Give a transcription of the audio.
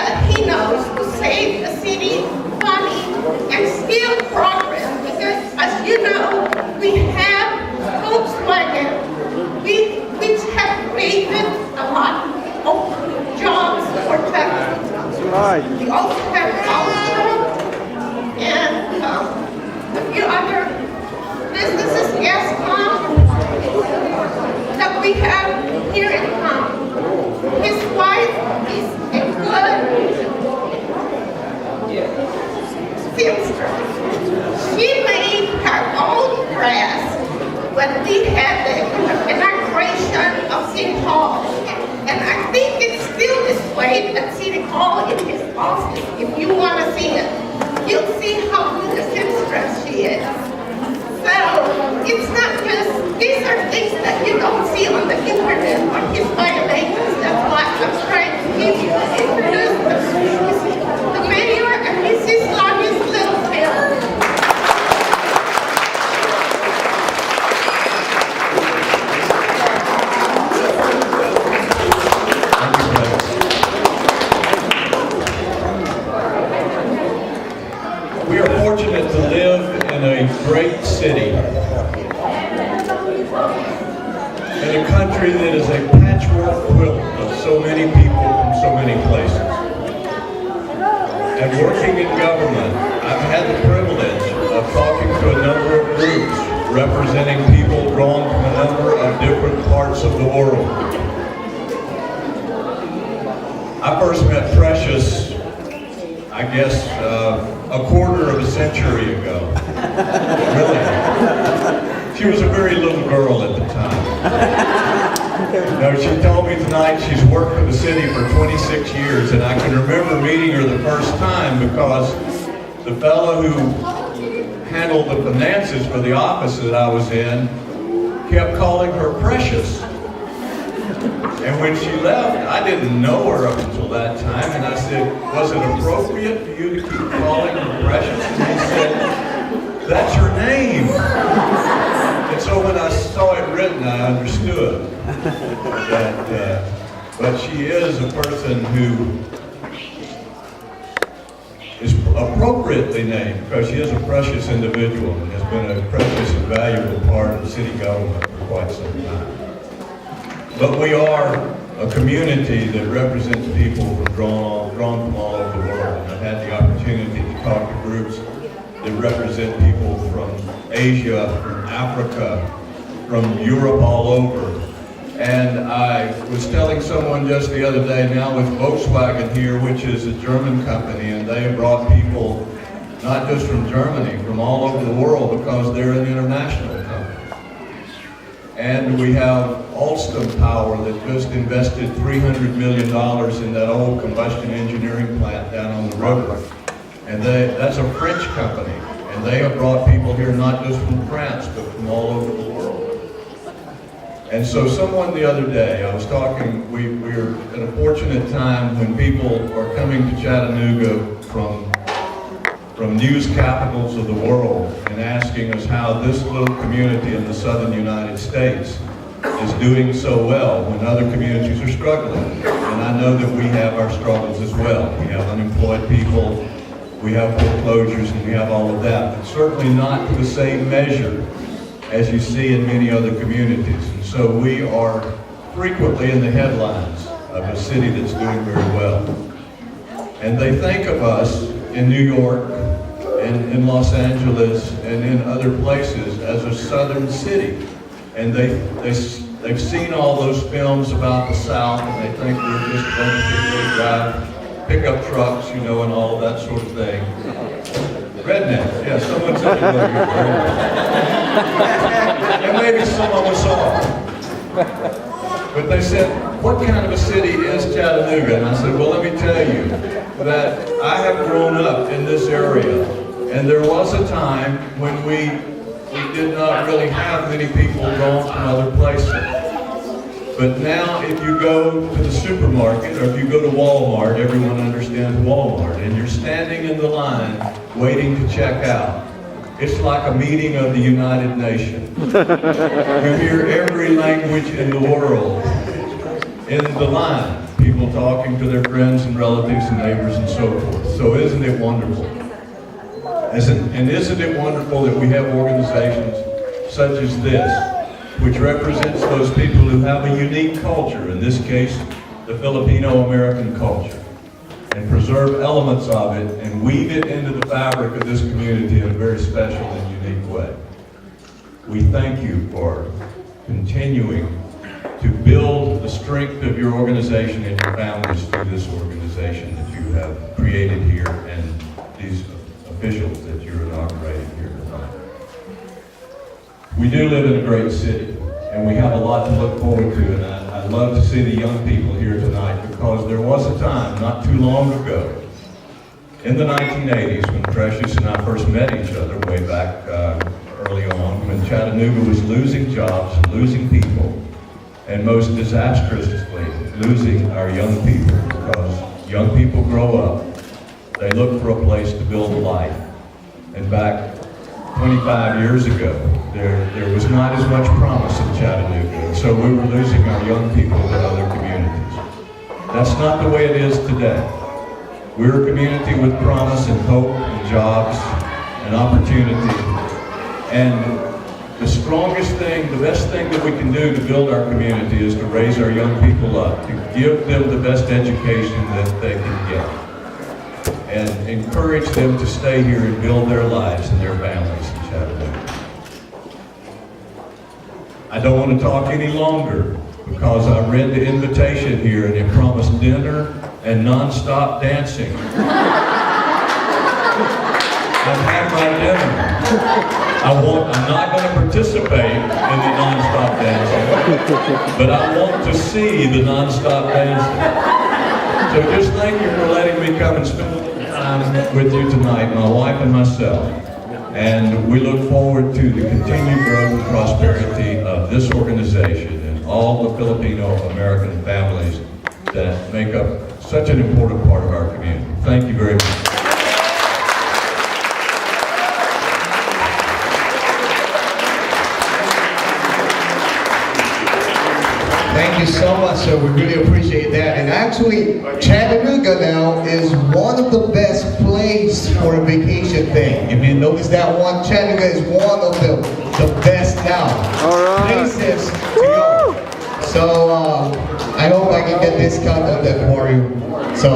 but he knows to save the city money and still progress. Because, as you know, we have Volkswagen, which have created a lot of jobs for Texas. Right. We also have Alstom and a few other businesses, that we have here in town. His wife is a good seamstress. She made her own dress when we had the inauguration of City Hall. And I think it's still displayed at City Hall in his office. If you want to see it, you'll see how good a seamstress she is. So it's not just, these are things that you don't see on the internet or his violations. That's why I'm trying to give you introduce the mayor and Mrs. Lonnie's little film. We are fortunate to live in a great city, in a country that is a patchwork quilt of so many people from so many places. And working in government, I've had the privilege of talking to a number of groups representing people drawn from a number of different parts of the world. I first met Precious, I guess, a quarter of a century ago. Really. She was a very little girl at the time. No, she told me tonight she's worked for the city for 26 years, and I can remember meeting her the first time because the fellow who handled the finances for the office that I was in kept calling her Precious. And when she left, I didn't know her up until that time, and I said, was it appropriate for you to keep calling her Precious? And he said, that's her name. And so when I saw it written, I understood that, but she is a person who is appropriately named because she is a precious individual and has been a precious and valuable part of city government for quite some time. But we are a community that represents people drawn from all over the world. And I've had the opportunity to talk to groups that represent people from Asia, from Africa, from Europe, all over. And I was telling someone just the other day, now with Volkswagen here, which is a German company, and they have brought people not just from Germany, from all over the world because they're an international company. And we have Alstom Power that just invested $300 million in that old combustion engineering plant down on the river. And that's a French company. And they have brought people here not just from France, but from all over the world. And so someone the other day, I was talking, we're in a fortunate time when people are coming to Chattanooga from news capitals of the world and asking us how this little community in the southern United States is doing so well when other communities are struggling. And I know that we have our struggles as well. We have unemployed people, we have foreclosures, and we have all of that, but certainly not to the same measure as you see in many other communities. And so we are frequently in the headlines of a city that's doing very well. And they think of us in New York, in Los Angeles, and in other places as a southern city. And they've seen all those films about the South, and they think we're just a bunch of people who drive pickup trucks, you know, and all of that sort of thing. Rednecks, yeah, someone said and maybe some of us are. But they said, what kind of a city is Chattanooga? And I said, well, let me tell you that I have grown up in this area, and there was a time when we did not really have many people drawn from other places. But now if you go to the supermarket or if you go to Walmart, everyone understands Walmart, and you're standing in the line waiting to check out. It's like a meeting of the United Nations. You hear every language in the world in the line. people talking to their friends and relatives and neighbors and so forth. So isn't it wonderful? And isn't it wonderful that we have organizations such as this, which represents those people who have a unique culture, in this case, the Filipino-American culture, and preserve elements of it and weave it into the fabric of this community in a very special and unique way. We thank you for continuing to build the strength of your organization and your families through this organization that you have created here and these officials that you're inaugurating here tonight. We do live in a great city, and we have a lot to look forward to, and I'd love to see the young people here tonight, because there was a time not too long ago in the 1980s when Precious and I first met each other way back early on, when Chattanooga was losing jobs and losing people, and most disastrously losing our young people, because young people grow up, they look for a place to build a life. And back 25 years ago, there was not as much promise in Chattanooga, and so we were losing our young people to other communities. That's not the way it is today. We're a community with promise and hope and jobs and opportunity. And the strongest thing, the best thing that we can do to build our community is to raise our young people up, to give them the best education that they can get, and encourage them to stay here and build their lives and their families in Chattanooga. I don't want to talk any longer, because I read the invitation here and it promised dinner and non-stop dancing. I've had my dinner. I'm not going to participate in the non-stop dancing, but I want to see the non-stop dancing. So just thank you for letting me come and spend time with you tonight, my wife and myself. And we look forward to the continued growth and prosperity of this organization and all the Filipino-American families that make up such an important part of our community. Thank you very much. Thank you so much, sir. We really appreciate that. And actually, Chattanooga now is one of the best places for a vacation thing. If you notice that one, Chattanooga is one of the best now. Places to go. So I hope I can get discount on that for you. So.